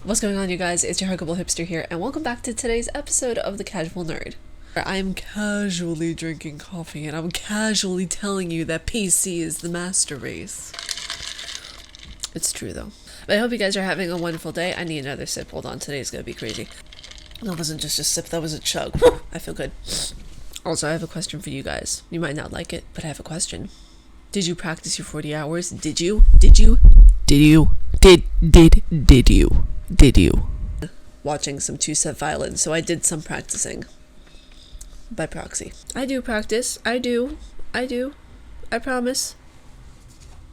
What's going on, you guys? It's your huggable hipster here, and welcome back to today's episode of The Casual Nerd. I'm casually drinking coffee, and I'm casually telling you that PC is the master race. It's true, though. But I hope you guys are having a wonderful day. I need another sip. Hold on, today's gonna be crazy. That wasn't just a sip, that was a chug. I feel good. Also, I have a question for you guys. You might not like it, but I have a question. Did you practice your 40 hours? Did you? Watching some two-step violence, so I did some practicing. By proxy. I do practice. I do. I promise.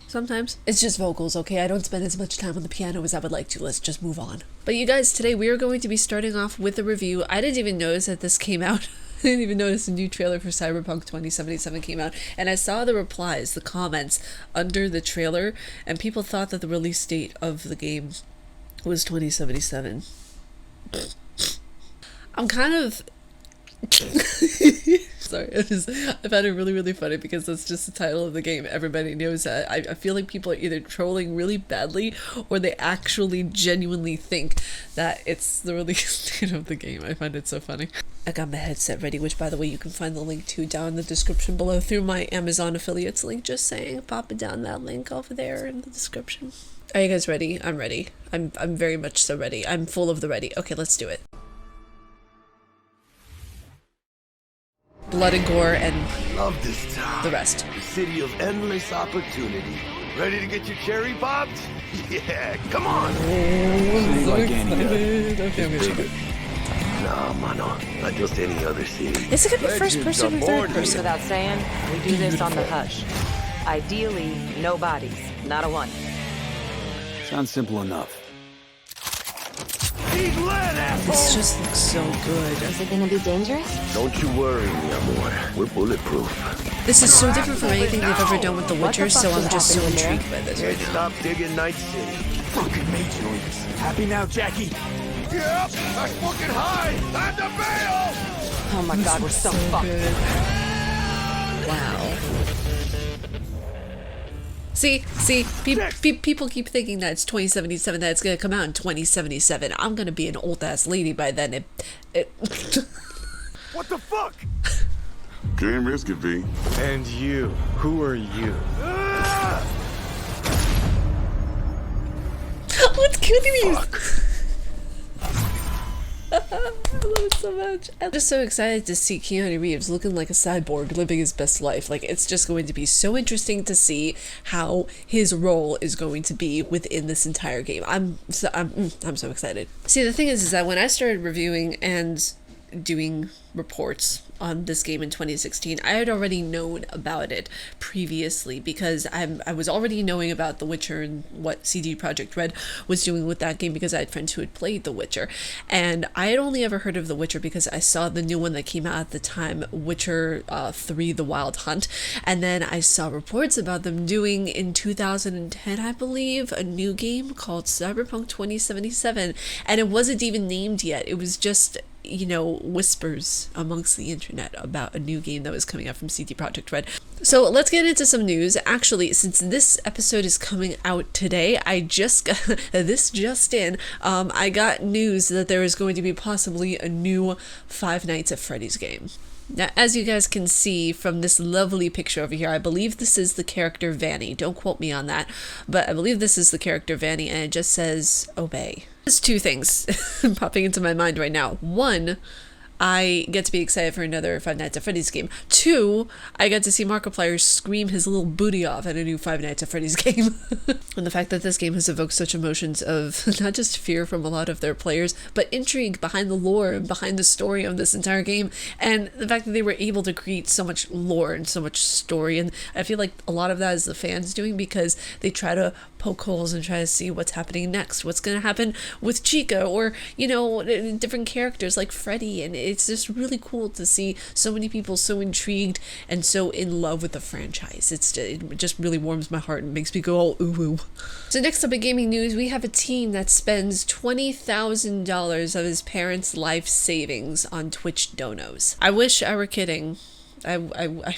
Sometimes. It's just vocals, okay? I don't spend as much time on the piano as I would like to. Let's just move on. But you guys, today we are going to be starting off with a review. I didn't even notice that this came out. I didn't even notice a new trailer for Cyberpunk 2077 came out, and I saw the replies, the comments under the trailer, and people thought that the release date of the game was 2077. I'm kind of sorry, I found it really funny because that's just the title of the game. Everybody knows that. I feel like people are either trolling really badly or they actually genuinely think that it's the release date of the game. I find it so funny. I got my headset ready, which by the way you can find the link to down in the description below through my Amazon affiliates link. Just saying, pop it down that link over there in the description. Are you guys ready? I'm ready. I'm very much so ready. I'm full of the ready. Okay, let's do it. Blood and gore and love this town. The rest. The city of endless opportunity. Ready to get your cherry popped? Yeah, come on. Oh, so excited. Okay, I'm gonna check it. Nah, mano, not just any other city. Is it gonna be first person or third person? Without saying, we do this on the hush. Ideally, no bodies, not a one. Sounds simple enough. This just looks so good. Is it gonna be dangerous? Don't you worry, mi amor. We're bulletproof. This is so different from anything they've ever done with The Witcher, so I'm just so intrigued by this right now. Stop digging Night City. Fucking mage noise. Happy now, Jackie? Yep, that's fucking high. Time to bail. Oh my god, we're so fucked. Good. Wow. See, people keep thinking that it's 2077, that it's gonna come out in 2077. I'm gonna be an old-ass lady by then. What the fuck? Can't risk it, V. And you, who are you? What's killing me? I love it so much. I'm just so excited to see Keanu Reeves looking like a cyborg, living his best life. Like, it's just going to be so interesting to see how his role is going to be within this entire game. I'm so excited. See, the thing is that when I started reviewing and doing reports on this game in 2016, I had already known about it previously because I was already knowing about The Witcher and what CD Projekt Red was doing with that game because I had friends who had played The Witcher, and I had only ever heard of The Witcher because I saw the new one that came out at the time, Witcher 3 The Wild Hunt, and then I saw reports about them doing in 2010, I believe, a new game called Cyberpunk 2077, and it wasn't even named yet. It was just, you know, whispers amongst the internet about a new game that was coming out from CD Projekt Red. So let's get into some news. Actually, since this episode is coming out today, I just got this just in. I got news that there is going to be possibly a new Five Nights at Freddy's game. Now, as you guys can see from this lovely picture over here, I believe this is the character Vanny. Don't quote me on that, but I believe this is the character Vanny, and it just says, obey. There's two things popping into my mind right now. One, I get to be excited for another Five Nights at Freddy's game. Two, I get to see Markiplier scream his little booty off at a new Five Nights at Freddy's game. And the fact that this game has evoked such emotions of not just fear from a lot of their players, but intrigue behind the lore and behind the story of this entire game. And the fact that they were able to create so much lore and so much story. And I feel like a lot of that is the fans doing because they try to poke holes and try to see what's happening next. What's going to happen with Chica or, you know, different characters like Freddy. And it's just really cool to see so many people so intrigued and so in love with the franchise. It just really warms my heart and makes me go all ooh ooh. So next up in gaming news, we have a teen that spends $20,000 of his parents' life savings on Twitch donos. I wish I were kidding. I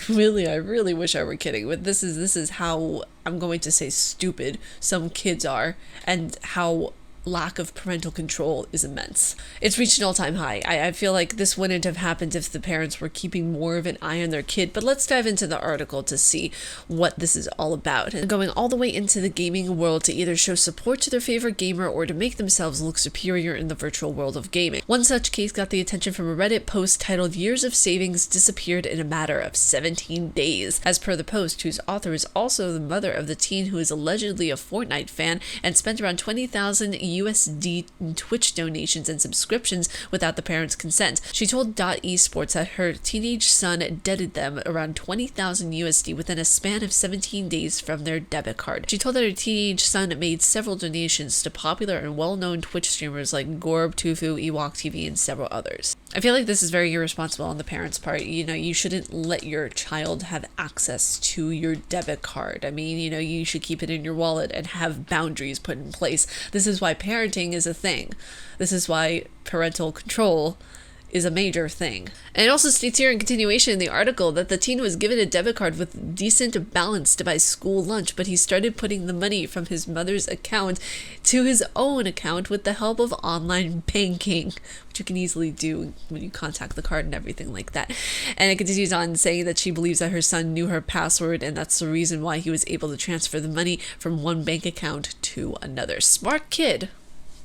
really wish I were kidding, but this is how I'm going to say stupid some kids are, and how lack of parental control is immense. It's reached an all-time high. I feel like this wouldn't have happened if the parents were keeping more of an eye on their kid, but let's dive into the article to see what this is all about. And going all the way into the gaming world to either show support to their favorite gamer or to make themselves look superior in the virtual world of gaming. One such case got the attention from a Reddit post titled "Years of Savings Disappeared in a Matter of 17 Days." As per the post, whose author is also the mother of the teen who is allegedly a Fortnite fan and spent around 20,000 USD in Twitch donations and subscriptions without the parents' consent. She told Esports that her teenage son debited them around 20,000 USD within a span of 17 days from their debit card. She told that her teenage son made several donations to popular and well-known Twitch streamers like Gorb, Tufu, Ewok TV, and several others. I feel like this is very irresponsible on the parents' part. You shouldn't let your child have access to your debit card. I mean, you should keep it in your wallet and have boundaries put in place. This is why parenting is a thing. This is why parental control is a major thing. And it also states here in continuation in the article that the teen was given a debit card with decent balance to buy school lunch, but he started putting the money from his mother's account to his own account with the help of online banking, which you can easily do when you contact the card and everything like that. And it continues on saying that she believes that her son knew her password, and that's the reason why he was able to transfer the money from one bank account to another. Smart kid,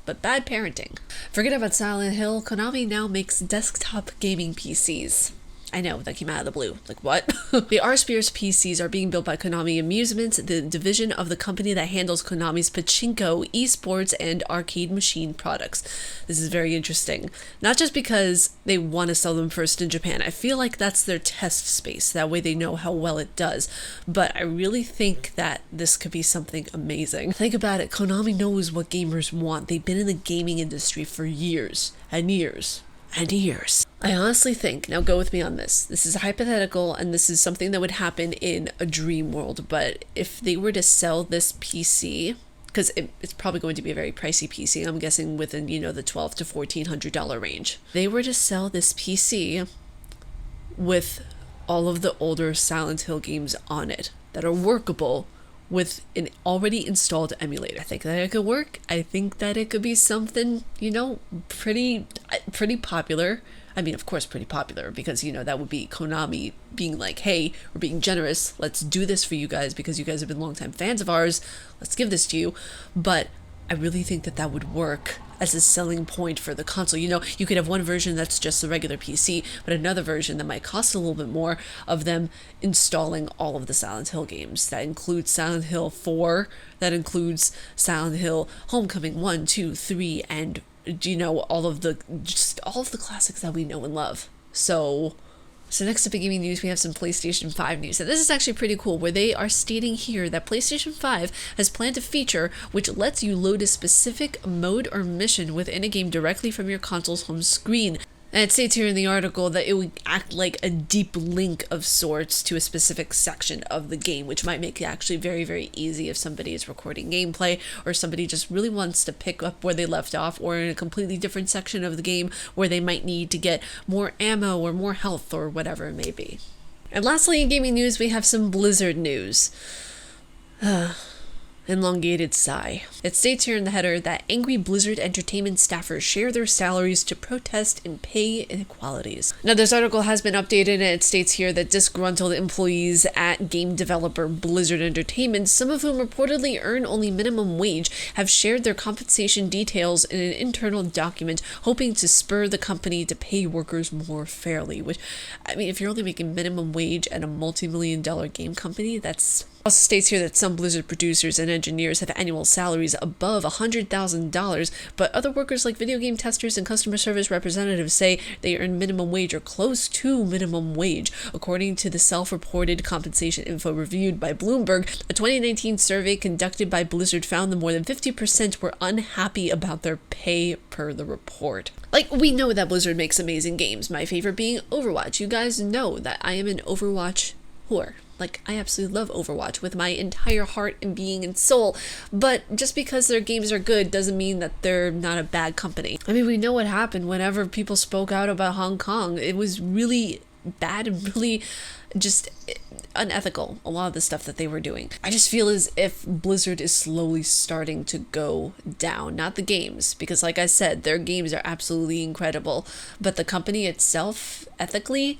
but bad parenting. Forget about Silent Hill. Konami now makes desktop gaming PCs. I know, that came out of the blue. Like, what? The R-Spears PCs are being built by Konami Amusements, the division of the company that handles Konami's pachinko, esports, and arcade machine products. This is very interesting. Not just because they want to sell them first in Japan. I feel like that's their test space. That way they know how well it does. But I really think that this could be something amazing. Think about it. Konami knows what gamers want. They've been in the gaming industry for years and years and years. I honestly think, now go with me on this, this is hypothetical and this is something that would happen in a dream world, but if they were to sell this PC, because it's probably going to be a very pricey PC, I'm guessing within, the $1,200 to $1,400 range. They were to sell this PC with all of the older Silent Hill games on it that are workable with an already installed emulator. I think that it could work. I think that it could be something, pretty popular. I mean, of course, pretty popular, because, that would be Konami being like, hey, we're being generous. Let's do this for you guys because you guys have been longtime fans of ours. Let's give this to you. But I really think that that would work as a selling point for the console. You could have one version that's just the regular PC, but another version that might cost a little bit more of them installing all of the Silent Hill games. That includes Silent Hill 4, that includes Silent Hill Homecoming 1, 2, 3, and all of the classics that we know and love. So next up in gaming news, we have some PlayStation 5 news. And this is actually pretty cool, where they are stating here that PlayStation 5 has planned a feature which lets you load a specific mode or mission within a game directly from your console's home screen. And it states here in the article that it would act like a deep link of sorts to a specific section of the game, which might make it actually very, very easy if somebody is recording gameplay or somebody just really wants to pick up where they left off, or in a completely different section of the game where they might need to get more ammo or more health or whatever it may be. And lastly, in gaming news, we have some Blizzard news. Elongated sigh. It states here in the header that angry Blizzard Entertainment staffers share their salaries to protest and pay inequalities. Now, this article has been updated, and it states here that disgruntled employees at game developer Blizzard Entertainment, some of whom reportedly earn only minimum wage, have shared their compensation details in an internal document, hoping to spur the company to pay workers more fairly. Which, I mean, if you're only making minimum wage at a multi-million-dollar game company, that's... Also states here that some Blizzard producers and engineers have annual salaries above $100,000, but other workers like video game testers and customer service representatives say they earn minimum wage or close to minimum wage. According to the self-reported compensation info reviewed by Bloomberg, a 2019 survey conducted by Blizzard found that more than 50% were unhappy about their pay per the report. Like, we know that Blizzard makes amazing games, my favorite being Overwatch. You guys know that I am an Overwatch whore. Like, I absolutely love Overwatch with my entire heart and being and soul, but just because their games are good doesn't mean that they're not a bad company. I mean, we know what happened whenever people spoke out about Hong Kong. It was really bad and really just unethical, a lot of the stuff that they were doing. I just feel as if Blizzard is slowly starting to go down. Not the games, because like I said, their games are absolutely incredible, but the company itself, ethically,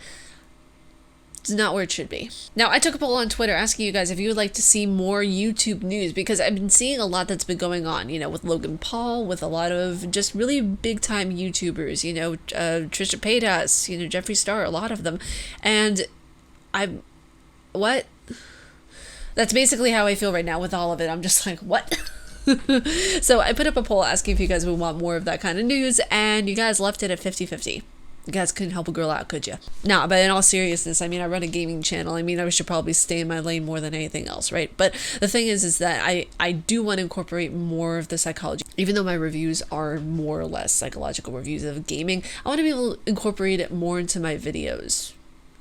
it's not where it should be. Now, I took a poll on Twitter asking you guys if you would like to see more YouTube news, because I've been seeing a lot that's been going on, you know, with Logan Paul, with a lot of just really big time YouTubers, you know, Trisha Paytas, you know, Jeffree Star, a lot of them. And what? That's basically how I feel right now with all of it. I'm just like, what? So I put up a poll asking if you guys would want more of that kind of news, and you guys left it at 50-50. You guys couldn't help a girl out, could you? Nah, but in all seriousness, I mean, I run a gaming channel. I mean, I should probably stay in my lane more than anything else, right? But the thing is that I do want to incorporate more of the psychology. Even though my reviews are more or less psychological reviews of gaming, I want to be able to incorporate it more into my videos,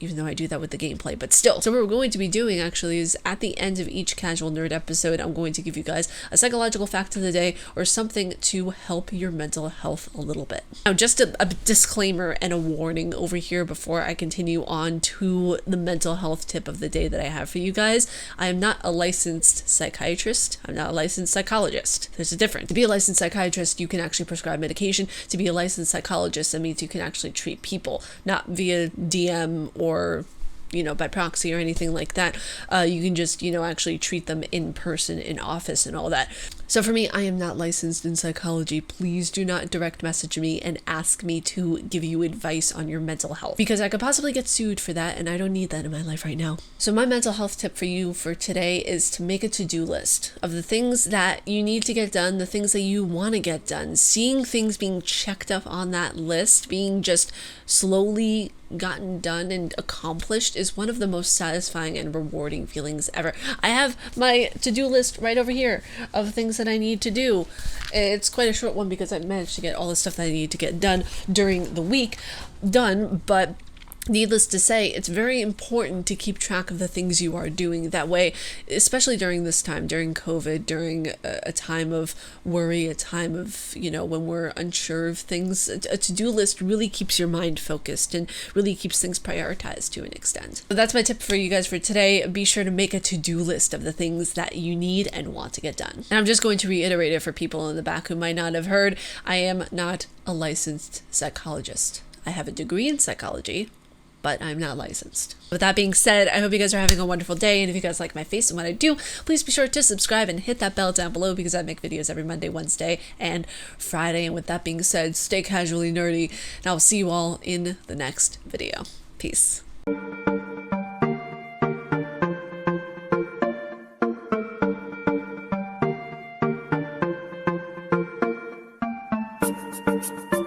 even though I do that with the gameplay, but still. So what we're going to be doing actually is at the end of each Casual Nerd episode, I'm going to give you guys a psychological fact of the day or something to help your mental health a little bit. Now, just a disclaimer and a warning over here before I continue on to the mental health tip of the day that I have for you guys. I am not a licensed psychiatrist. I'm not a licensed psychologist. There's a difference. To be a licensed psychiatrist, you can actually prescribe medication. To be a licensed psychologist, that means you can actually treat people, not via DM or, you know, by proxy or anything like that. You can just, you know, actually treat them in person, in office and all that. So for me, I am not licensed in psychology. Please do not direct message me and ask me to give you advice on your mental health, because I could possibly get sued for that, and I don't need that in my life right now. So my mental health tip for you for today is to make a to-do list of the things that you need to get done, the things that you want to get done. Seeing things being checked up on that list, being just slowly gotten done and accomplished, is one of the most satisfying and rewarding feelings ever. I have my to-do list right over here of things that I need to do. It's quite a short one because I managed to get all the stuff that I need to get done during the week done, but needless to say, it's very important to keep track of the things you are doing. That way, especially during this time, during COVID, during a time of worry, a time of, you know, when we're unsure of things, a to-do list really keeps your mind focused and really keeps things prioritized to an extent. So that's my tip for you guys for today. Be sure to make a to-do list of the things that you need and want to get done. And I'm just going to reiterate it for people in the back who might not have heard. I am not a licensed psychologist. I have a degree in psychology, but I'm not licensed. With that being said, I hope you guys are having a wonderful day, and if you guys like my face and what I do, please be sure to subscribe and hit that bell down below, because I make videos every Monday, Wednesday, and Friday. And with that being said, stay casually nerdy, and I'll see you all in the next video. Peace. Thank you.